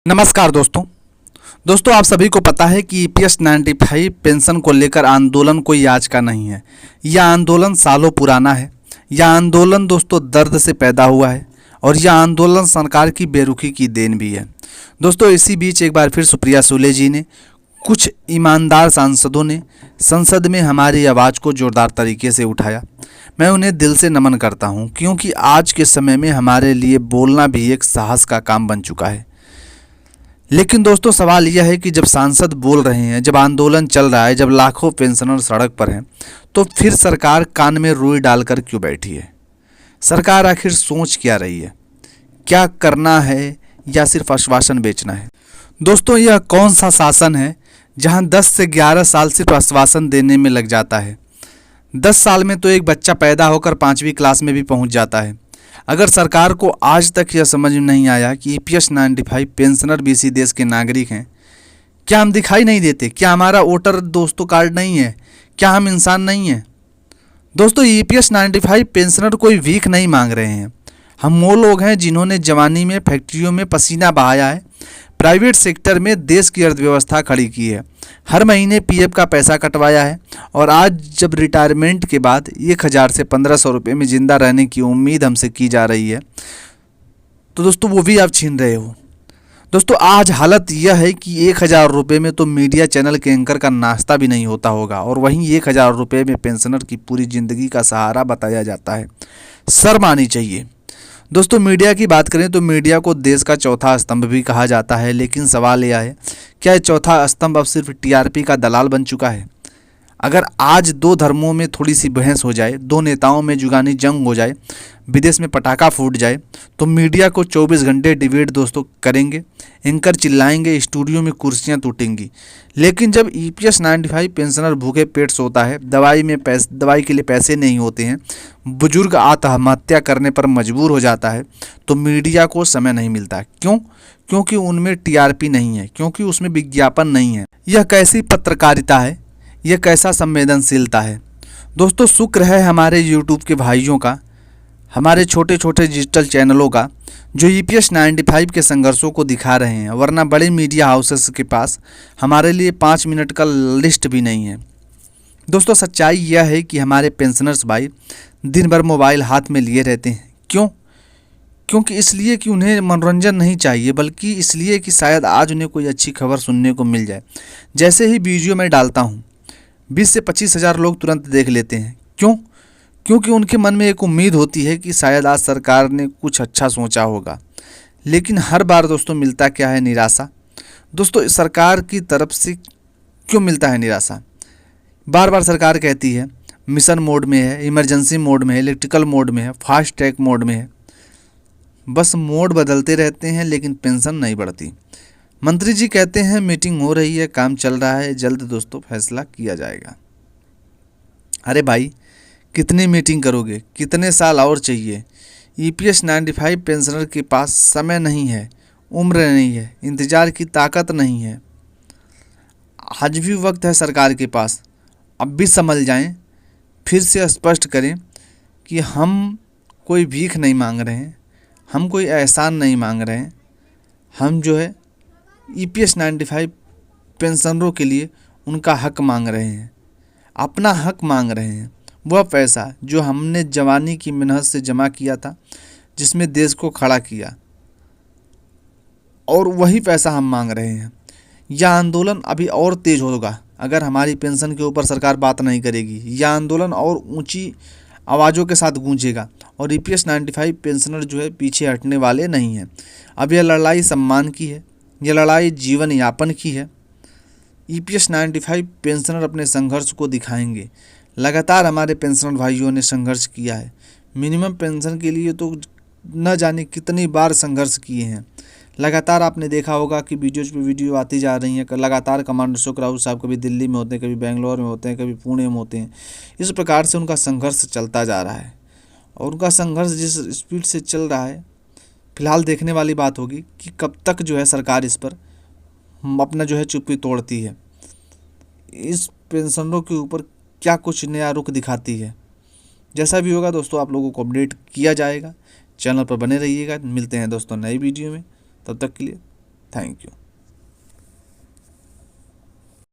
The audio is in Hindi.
नमस्कार दोस्तों आप सभी को पता है कि ईपीएस 95 पेंशन को लेकर आंदोलन कोई आज का नहीं है। यह आंदोलन सालों पुराना है। यह आंदोलन दोस्तों दर्द से पैदा हुआ है और यह आंदोलन सरकार की बेरुखी की देन भी है। दोस्तों इसी बीच एक बार फिर सुप्रिया सुले जी ने, कुछ ईमानदार सांसदों ने संसद में हमारी आवाज़ को जोरदार तरीके से उठाया। मैं उन्हें दिल से नमन करता हूं, क्योंकि आज के समय में हमारे लिए बोलना भी एक साहस का काम बन चुका है। लेकिन दोस्तों सवाल यह है कि जब सांसद बोल रहे हैं, जब आंदोलन चल रहा है, जब लाखों पेंशनर सड़क पर हैं, तो फिर सरकार कान में रुई डालकर क्यों बैठी है? सरकार आखिर सोच क्या रही है? क्या करना है या सिर्फ आश्वासन बेचना है? दोस्तों यह कौन सा शासन है जहां 10 से 11 साल सिर्फ आश्वासन देने में लग जाता है? 10 साल में तो एक बच्चा पैदा होकर 5वीं क्लास में भी पहुंच जाता है। अगर सरकार को आज तक यह समझ में नहीं आया कि ईपीएस 95 पेंशनर भी इसी देश के नागरिक हैं, क्या हम दिखाई नहीं देते? क्या हमारा वोटर दोस्तों कार्ड नहीं है? क्या हम इंसान नहीं हैं? दोस्तों ईपीएस 95 पेंशनर कोई भीख नहीं मांग रहे हैं। हम वो लोग हैं जिन्होंने जवानी में फैक्ट्रियों में पसीना बहाया है, प्राइवेट सेक्टर में देश की अर्थव्यवस्था खड़ी की है, हर महीने पीएफ का पैसा कटवाया है, और आज जब रिटायरमेंट के बाद 1000 से 1500 रुपये में ज़िंदा रहने की उम्मीद हमसे की जा रही है, तो दोस्तों वो भी आप छीन रहे हो। दोस्तों आज हालत यह है कि 1000 रुपये में तो मीडिया चैनल के एंकर का नाश्ता भी नहीं होता होगा, और वहीं 1000 रुपये में पेंशनर की पूरी ज़िंदगी का सहारा बताया जाता है। शर्म आनी चाहिए। दोस्तों मीडिया की बात करें तो मीडिया को देश का चौथा स्तंभ भी कहा जाता है, लेकिन सवाल यह है, क्या यह चौथा स्तंभ अब सिर्फ टीआरपी का दलाल बन चुका है? अगर आज दो धर्मों में थोड़ी सी बहस हो जाए, दो नेताओं में जुगानी जंग हो जाए, विदेश में पटाखा फूट जाए, तो मीडिया को 24 घंटे डिबेट दोस्तों करेंगे, एंकर चिल्लाएंगे, स्टूडियो में कुर्सियां टूटेंगी। लेकिन जब ईपीएस 95 पेंशनर भूखे पेट सोता है, दवाई के लिए पैसे नहीं होते हैं, बुजुर्ग आत्महत्या करने पर मजबूर हो जाता है, तो मीडिया को समय नहीं मिलता। क्यों? क्योंकि उनमें टीआरपी नहीं है, क्योंकि उसमें विज्ञापन नहीं है। यह कैसी पत्रकारिता है? यह कैसा संवेदनशीलता है? दोस्तों शुक्र है हमारे यूट्यूब के भाइयों का, हमारे छोटे छोटे डिजिटल चैनलों का, जो ईपीएस 95 के संघर्षों को दिखा रहे हैं, वरना बड़े मीडिया हाउसेस के पास हमारे लिए 5 मिनट का लिस्ट भी नहीं है। दोस्तों सच्चाई यह है कि हमारे पेंशनर्स भाई दिन भर मोबाइल हाथ में लिए रहते हैं। क्यों? क्योंकि इसलिए कि उन्हें मनोरंजन नहीं चाहिए, बल्कि इसलिए कि शायद आज उन्हें कोई अच्छी खबर सुनने को मिल जाए। जैसे ही वीडियो मैं डालता हूँ, 20 से 25 हज़ार लोग तुरंत देख लेते हैं। क्यों? क्योंकि उनके मन में एक उम्मीद होती है कि शायद आज सरकार ने कुछ अच्छा सोचा होगा। लेकिन हर बार दोस्तों मिलता क्या है? निराशा। दोस्तों सरकार की तरफ से क्यों मिलता है निराशा? बार बार सरकार कहती है मिशन मोड में है, इमरजेंसी मोड में है, इलेक्ट्रिकल मोड में है, फास्ट ट्रैक मोड में है। बस मोड बदलते रहते हैं, लेकिन पेंशन नहीं बढ़ती। मंत्री जी कहते हैं मीटिंग हो रही है, काम चल रहा है, जल्द दोस्तों फैसला किया जाएगा। अरे भाई कितनी मीटिंग करोगे? कितने साल और चाहिए? ईपीएस 95 पेंशनर के पास समय नहीं है, उम्र नहीं है, इंतज़ार की ताकत नहीं है। आज भी वक्त है सरकार के पास। अब भी संभल जाएं, फिर से स्पष्ट करें कि हम कोई भीख नहीं मांग रहे हैं, हम कोई एहसान नहीं मांग रहे हैं। हम जो है ईपीएस 95 पेंशनरों के लिए उनका हक मांग रहे हैं, अपना हक मांग रहे हैं। वह पैसा जो हमने जवानी की मेहनत से जमा किया था, जिसमें देश को खड़ा किया, और वही पैसा हम मांग रहे हैं। यह आंदोलन अभी और तेज होगा अगर हमारी पेंशन के ऊपर सरकार बात नहीं करेगी। यह आंदोलन और ऊंची आवाज़ों के साथ गूंजेगा, और ईपीएस 95 पेंशनर जो है पीछे हटने वाले नहीं हैं। अब यह लड़ाई सम्मान की है, यह लड़ाई जीवन यापन की है। ईपीएस 95 पेंशनर अपने संघर्ष को दिखाएंगे। लगातार हमारे पेंशनर भाइयों ने संघर्ष किया है। मिनिमम पेंशन के लिए तो न जाने कितनी बार संघर्ष किए हैं। लगातार आपने देखा होगा कि वीडियोज़ पे वीडियो आती जा रही हैं। लगातार कमांडर अशोक राउत साहब कभी दिल्ली में होते हैं, कभी बेंगलोर में होते हैं, कभी पुणे में होते हैं। इस प्रकार से उनका संघर्ष चलता जा रहा है, और उनका संघर्ष जिस स्पीड से चल रहा है, फिलहाल देखने वाली बात होगी कि कब तक जो है सरकार इस पर अपना जो है चुप्पी तोड़ती है। इस पेंशनरों के ऊपर क्या कुछ नया रुख दिखाती है। जैसा भी होगा दोस्तों आप लोगों को अपडेट किया जाएगा। चैनल पर बने रहिएगा। मिलते हैं दोस्तों नई वीडियो में, तब तक के लिए थैंक यू।